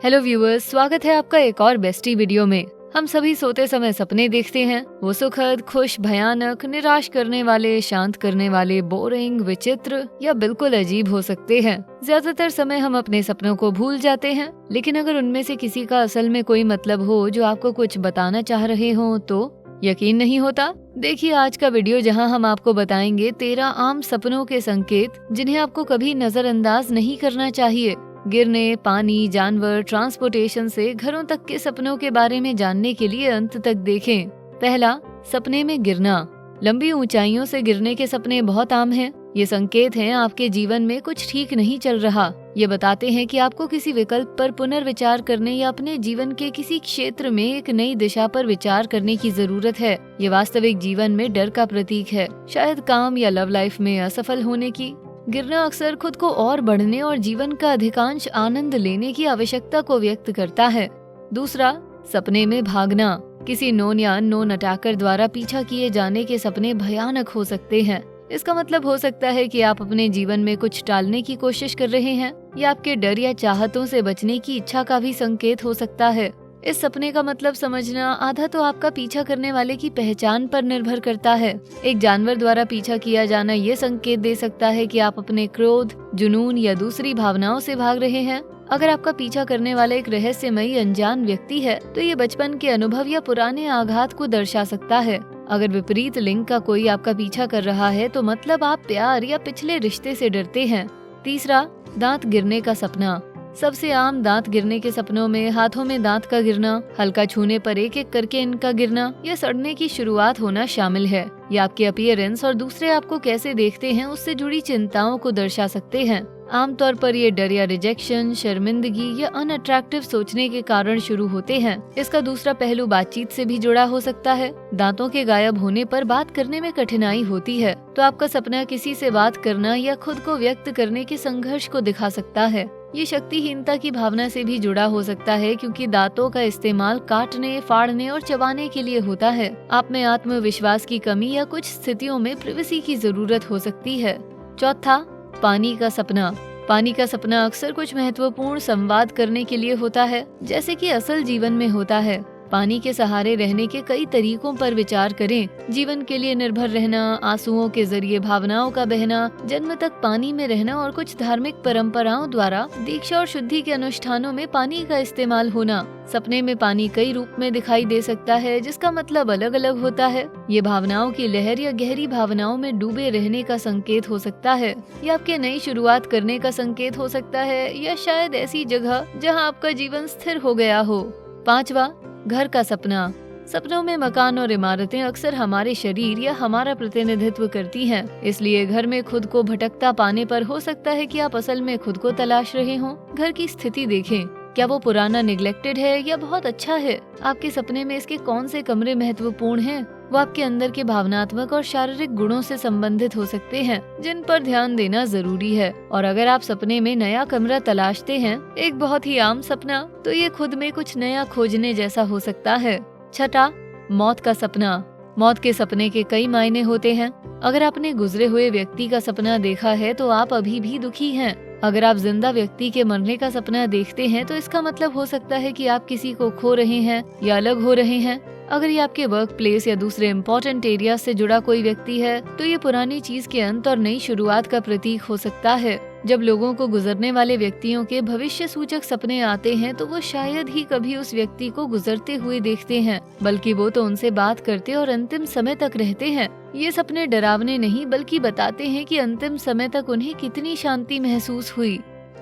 Hello viewers, स्वागत है आपका एक और बेस्टी वीडियो में। हम सभी सोते समय सपने देखते हैं। वो सुखद, खुश, भयानक, निराश करने वाले, शांत करने वाले, बोरिंग, विचित्र या बिल्कुल अजीब हो सकते हैं। ज्यादातर समय हम अपने सपनों को भूल जाते हैं, लेकिन अगर उनमें से किसी का असल में कोई मतलब हो जो आपको कुछ बताना चाह रहे हो तो यकीन नहीं होता। देखिए आज का वीडियो, जहां हम आपको बताएंगे 13 आम सपनों के संकेत जिन्हें आपको कभी नजरअंदाज नहीं करना चाहिए। गिरने, पानी, जानवर, ट्रांसपोर्टेशन से घरों तक के सपनों के बारे में जानने के लिए अंत तक देखें। पहला, सपने में गिरना। लंबी ऊंचाइयों से गिरने के सपने बहुत आम हैं। ये संकेत हैं आपके जीवन में कुछ ठीक नहीं चल रहा। ये बताते हैं कि आपको किसी विकल्प पर पुनर्विचार करने या अपने जीवन के किसी क्षेत्र में एक नई दिशा पर विचार करने की जरूरत है। ये वास्तविक जीवन में डर का प्रतीक है, शायद काम या लव लाइफ में असफल होने की। गिरना अक्सर खुद को और बढ़ने और जीवन का अधिकांश आनंद लेने की आवश्यकता को व्यक्त करता है। दूसरा, सपने में भागना। किसी नोन या अननोन अटैकर द्वारा पीछा किए जाने के सपने भयानक हो सकते हैं। इसका मतलब हो सकता है कि आप अपने जीवन में कुछ टालने की कोशिश कर रहे हैं, या आपके डर या चाहतों से बचने की इच्छा का भी संकेत हो सकता है। इस सपने का मतलब समझना आधा तो आपका पीछा करने वाले की पहचान पर निर्भर करता है। एक जानवर द्वारा पीछा किया जाना ये संकेत दे सकता है कि आप अपने क्रोध, जुनून या दूसरी भावनाओं से भाग रहे हैं। अगर आपका पीछा करने वाला एक रहस्यमयी अनजान व्यक्ति है तो ये बचपन के अनुभव या पुराने आघात को दर्शा सकता है। अगर विपरीत लिंग का कोई आपका पीछा कर रहा है तो मतलब आप प्यार या पिछले रिश्ते से डरते हैं। तीसरा, दांत गिरने का सपना। सबसे आम दांत गिरने के सपनों में हाथों में दांत का गिरना, हल्का छूने पर एक एक करके इनका गिरना या सड़ने की शुरुआत होना शामिल है। ये आपके अपीयरेंस और दूसरे आपको कैसे देखते हैं उससे जुड़ी चिंताओं को दर्शा सकते हैं। आमतौर पर ये डर या रिजेक्शन, शर्मिंदगी या अनअट्रैक्टिव सोचने के कारण शुरू होते हैं। इसका दूसरा पहलू बातचीत से भी जुड़ा हो सकता है। दांतों के गायब होने पर बात करने में कठिनाई होती है, तो आपका सपना किसी से बात करना या खुद को व्यक्त करने के संघर्ष को दिखा सकता है। ये शक्तिहीनता की भावना से भी जुड़ा हो सकता है, क्योंकि दांतों का इस्तेमाल काटने, फाड़ने और चबाने के लिए होता है। आप में आत्मविश्वास की कमी या कुछ स्थितियों में प्रिवेसी की जरूरत हो सकती है। चौथा, पानी का सपना। पानी का सपना अक्सर कुछ महत्वपूर्ण संवाद करने के लिए होता है, जैसे कि असल जीवन में होता है। पानी के सहारे रहने के कई तरीकों पर विचार करें। जीवन के लिए निर्भर रहना, आंसुओं के जरिए भावनाओं का बहना, जन्म तक पानी में रहना और कुछ धार्मिक परंपराओं द्वारा दीक्षा और शुद्धि के अनुष्ठानों में पानी का इस्तेमाल होना। सपने में पानी कई रूप में दिखाई दे सकता है, जिसका मतलब अलग अलग होता है। ये भावनाओं की लहर या गहरी भावनाओं में डूबे रहने का संकेत हो सकता है, या आपके नई शुरुआत करने का संकेत हो सकता है, या शायद ऐसी जगह जहाँ आपका जीवन स्थिर हो गया हो। पांचवा, घर का सपना। सपनों में मकान और इमारतें अक्सर हमारे शरीर या हमारा प्रतिनिधित्व करती हैं। इसलिए घर में खुद को भटकता पाने पर हो सकता है कि आप असल में खुद को तलाश रहे हों। घर की स्थिति देखें, क्या वो पुराना, निग्लेक्टेड है या बहुत अच्छा है? आपके सपने में इसके कौन से कमरे महत्वपूर्ण हैं? वो आपके अंदर के भावनात्मक और शारीरिक गुणों से संबंधित हो सकते हैं, जिन पर ध्यान देना जरूरी है। और अगर आप सपने में नया कमरा तलाशते हैं, एक बहुत ही आम सपना, तो ये खुद में कुछ नया खोजने जैसा हो सकता है। छठा, मौत का सपना। मौत के सपने के कई मायने होते हैं। अगर आपने गुजरे हुए व्यक्ति का सपना देखा है तो आप अभी भी दुखी हैं। अगर आप जिंदा व्यक्ति के मरने का सपना देखते हैं तो इसका मतलब हो सकता है कि आप किसी को खो रहे हैं या अलग हो रहे हैं। अगर ये आपके वर्क प्लेस या दूसरे इम्पोर्टेंट एरिया से जुड़ा कोई व्यक्ति है तो ये पुरानी चीज के अंत और नई शुरुआत का प्रतीक हो सकता है। जब लोगों को गुजरने वाले व्यक्तियों के भविष्य सूचक सपने आते हैं तो वो शायद ही कभी उस व्यक्ति को गुजरते हुए देखते हैं, बल्कि वो तो उनसे बात करते और अंतिम समय तक रहते हैं। ये सपने डरावने नहीं बल्कि बताते हैं कि अंतिम समय तक उन्हें कितनी शांति महसूस हुई।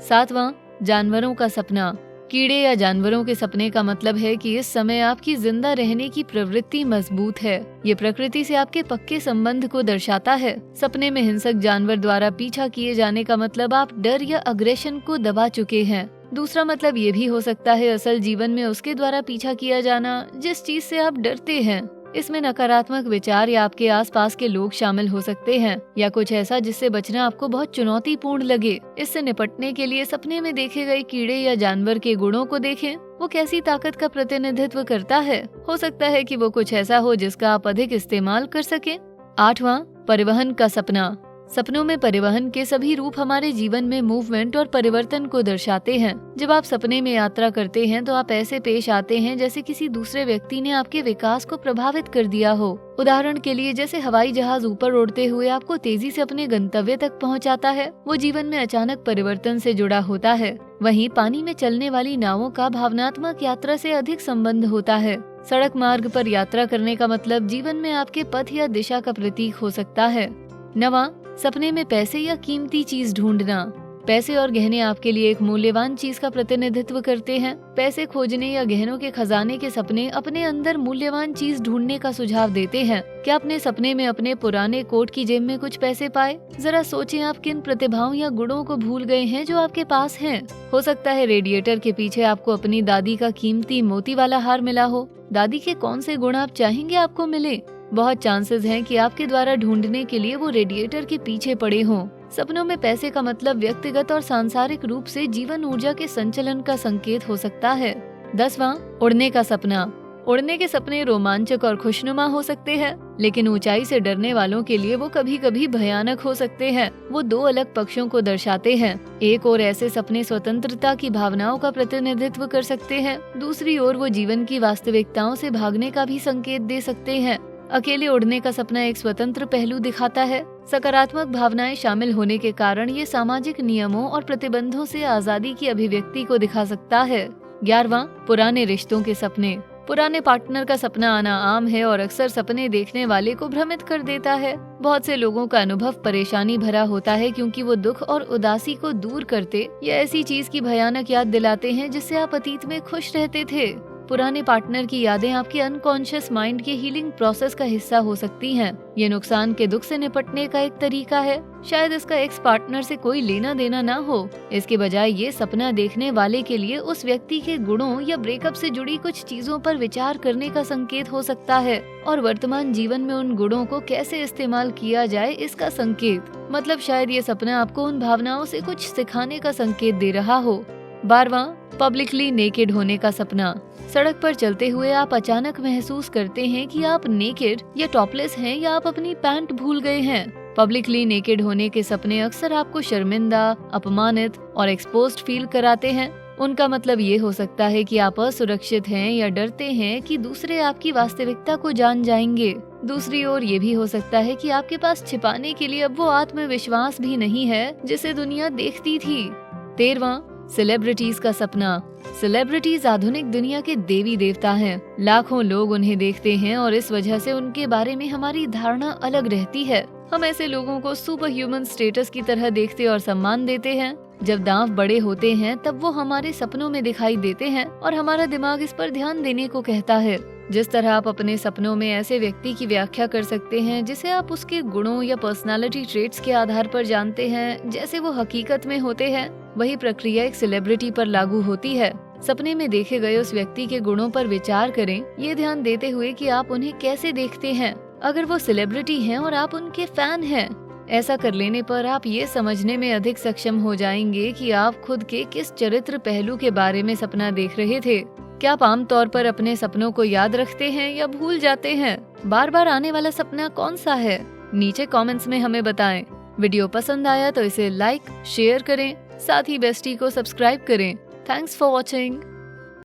सातवां, जानवरों का सपना। कीड़े या जानवरों के सपने का मतलब है कि इस समय आपकी जिंदा रहने की प्रवृत्ति मजबूत है। ये प्रकृति से आपके पक्के संबंध को दर्शाता है। सपने में हिंसक जानवर द्वारा पीछा किए जाने का मतलब आप डर या अग्रेशन को दबा चुके हैं। दूसरा मतलब ये भी हो सकता है असल जीवन में उसके द्वारा पीछा किया जाना जिस चीज से आप डरते हैं। इसमें नकारात्मक विचार या आपके आसपास के लोग शामिल हो सकते हैं, या कुछ ऐसा जिससे बचना आपको बहुत चुनौतीपूर्ण लगे। इससे निपटने के लिए सपने में देखे गए कीड़े या जानवर के गुणों को देखें। वो कैसी ताकत का प्रतिनिधित्व करता है? हो सकता है कि वो कुछ ऐसा हो जिसका आप अधिक इस्तेमाल कर सकें। आठवां, परिवहन का सपना। सपनों में परिवहन के सभी रूप हमारे जीवन में मूवमेंट और परिवर्तन को दर्शाते हैं। जब आप सपने में यात्रा करते हैं तो आप ऐसे पेश आते हैं जैसे किसी दूसरे व्यक्ति ने आपके विकास को प्रभावित कर दिया हो। उदाहरण के लिए जैसे हवाई जहाज ऊपर उड़ते हुए आपको तेजी से अपने गंतव्य तक पहुंचाता है, वो जीवन में अचानक परिवर्तन से जुड़ा होता है। वहीं पानी में चलने वाली नावों का भावनात्मक यात्रा से अधिक संबंध होता है। सड़क मार्ग पर यात्रा करने का मतलब जीवन में आपके पथ या दिशा का प्रतीक हो सकता है। 9वां, सपने में पैसे या कीमती चीज ढूंढना। पैसे और गहने आपके लिए एक मूल्यवान चीज का प्रतिनिधित्व करते हैं। पैसे खोजने या गहनों के खजाने के सपने अपने अंदर मूल्यवान चीज ढूंढने का सुझाव देते हैं। क्या अपने सपने में अपने पुराने कोट की जेब में कुछ पैसे पाए? जरा सोचें आप किन प्रतिभाओं या गुणों को भूल गए हैं जो आपके पास हैं। हो सकता है रेडिएटर के पीछे आपको अपनी दादी का कीमती मोती वाला हार मिला हो। दादी के कौन से गुण आप चाहेंगे आपको मिले? बहुत चांसेस हैं कि आपके द्वारा ढूंढने के लिए वो रेडिएटर के पीछे पड़े हों। सपनों में पैसे का मतलब व्यक्तिगत और सांसारिक रूप से जीवन ऊर्जा के संचलन का संकेत हो सकता है। 10वां, उड़ने का सपना। उड़ने के सपने रोमांचक और खुशनुमा हो सकते हैं, लेकिन ऊंचाई से डरने वालों के लिए वो कभी कभी भयानक हो सकते हैं। वो दो अलग पक्षों को दर्शाते हैं। एक ओर ऐसे सपने स्वतंत्रता की भावनाओं का प्रतिनिधित्व कर सकते हैं, दूसरी ओर वो जीवन की वास्तविकताओं से भागने का भी संकेत दे सकते हैं। अकेले उड़ने का सपना एक स्वतंत्र पहलू दिखाता है। सकारात्मक भावनाएं शामिल होने के कारण ये सामाजिक नियमों और प्रतिबंधों से आजादी की अभिव्यक्ति को दिखा सकता है। 11वां, पुराने रिश्तों के सपने। पुराने पार्टनर का सपना आना आम है और अक्सर सपने देखने वाले को भ्रमित कर देता है। बहुत से लोगों का अनुभव परेशानी भरा होता है क्योंकि वो दुख और उदासी को दूर करते या ऐसी चीज की भयानक याद दिलाते हैं जिससे आप अतीत में खुश रहते थे। पुराने पार्टनर की यादें आपके अनकॉन्शियस माइंड के हीलिंग प्रोसेस का हिस्सा हो सकती हैं। ये नुकसान के दुख से निपटने का एक तरीका है। शायद इसका एक्स पार्टनर से कोई लेना देना ना हो। इसके बजाय ये सपना देखने वाले के लिए उस व्यक्ति के गुणों या ब्रेकअप से जुड़ी कुछ चीजों पर विचार करने का संकेत हो सकता है और वर्तमान जीवन में उन गुणों को कैसे इस्तेमाल किया जाए इसका संकेत। मतलब शायद ये सपना आपको उन भावनाओं से कुछ सिखाने का संकेत दे रहा हो। 12वां, पब्लिकली नेकेड होने का सपना। सड़क पर चलते हुए आप अचानक महसूस करते हैं कि आप नेकेड या टॉपलेस हैं या आप अपनी पैंट भूल गए हैं। पब्लिकली नेकेड होने के सपने अक्सर आपको शर्मिंदा, अपमानित और एक्सपोज्ड फील कराते हैं। उनका मतलब ये हो सकता है कि आप असुरक्षित हैं या डरते हैं कि दूसरे आपकी वास्तविकता को जान जाएंगे। दूसरी ओर ये भी हो सकता है कि आपके पास छिपाने के लिए अब वो आत्मविश्वास भी नहीं है जिसे दुनिया देखती थी। 13वां, सेलिब्रिटीज का सपना। सेलिब्रिटीज आधुनिक दुनिया के देवी देवता हैं। लाखों लोग उन्हें देखते हैं और इस वजह से उनके बारे में हमारी धारणा अलग रहती है। हम ऐसे लोगों को सुपर ह्यूमन स्टेटस की तरह देखते और सम्मान देते हैं। जब दांव बड़े होते हैं तब वो हमारे सपनों में दिखाई देते हैं और हमारा दिमाग इस पर ध्यान देने को कहता है। जिस तरह आप अपने सपनों में ऐसे व्यक्ति की व्याख्या कर सकते हैं जिसे आप उसके गुणों या पर्सनालिटी ट्रेट्स के आधार पर जानते हैं जैसे वो हकीकत में होते हैं, वही प्रक्रिया एक सेलिब्रिटी पर लागू होती है। सपने में देखे गए उस व्यक्ति के गुणों पर विचार करें, ये ध्यान देते हुए कि आप उन्हें कैसे देखते हैं। अगर वो सेलिब्रिटी हैं और आप उनके फैन हैं, ऐसा कर लेने पर आप ये समझने में अधिक सक्षम हो जाएंगे कि आप खुद के किस चरित्र पहलू के बारे में सपना देख रहे थे। क्या आप आमतौर पर अपने सपनों को याद रखते हैं या भूल जाते हैं? बार बार आने वाला सपना कौन सा है? नीचे कमेंट्स में हमें बताएं। वीडियो पसंद आया तो इसे लाइक, शेयर करें, साथ ही बेस्टी को सब्सक्राइब करें। Thanks for watching.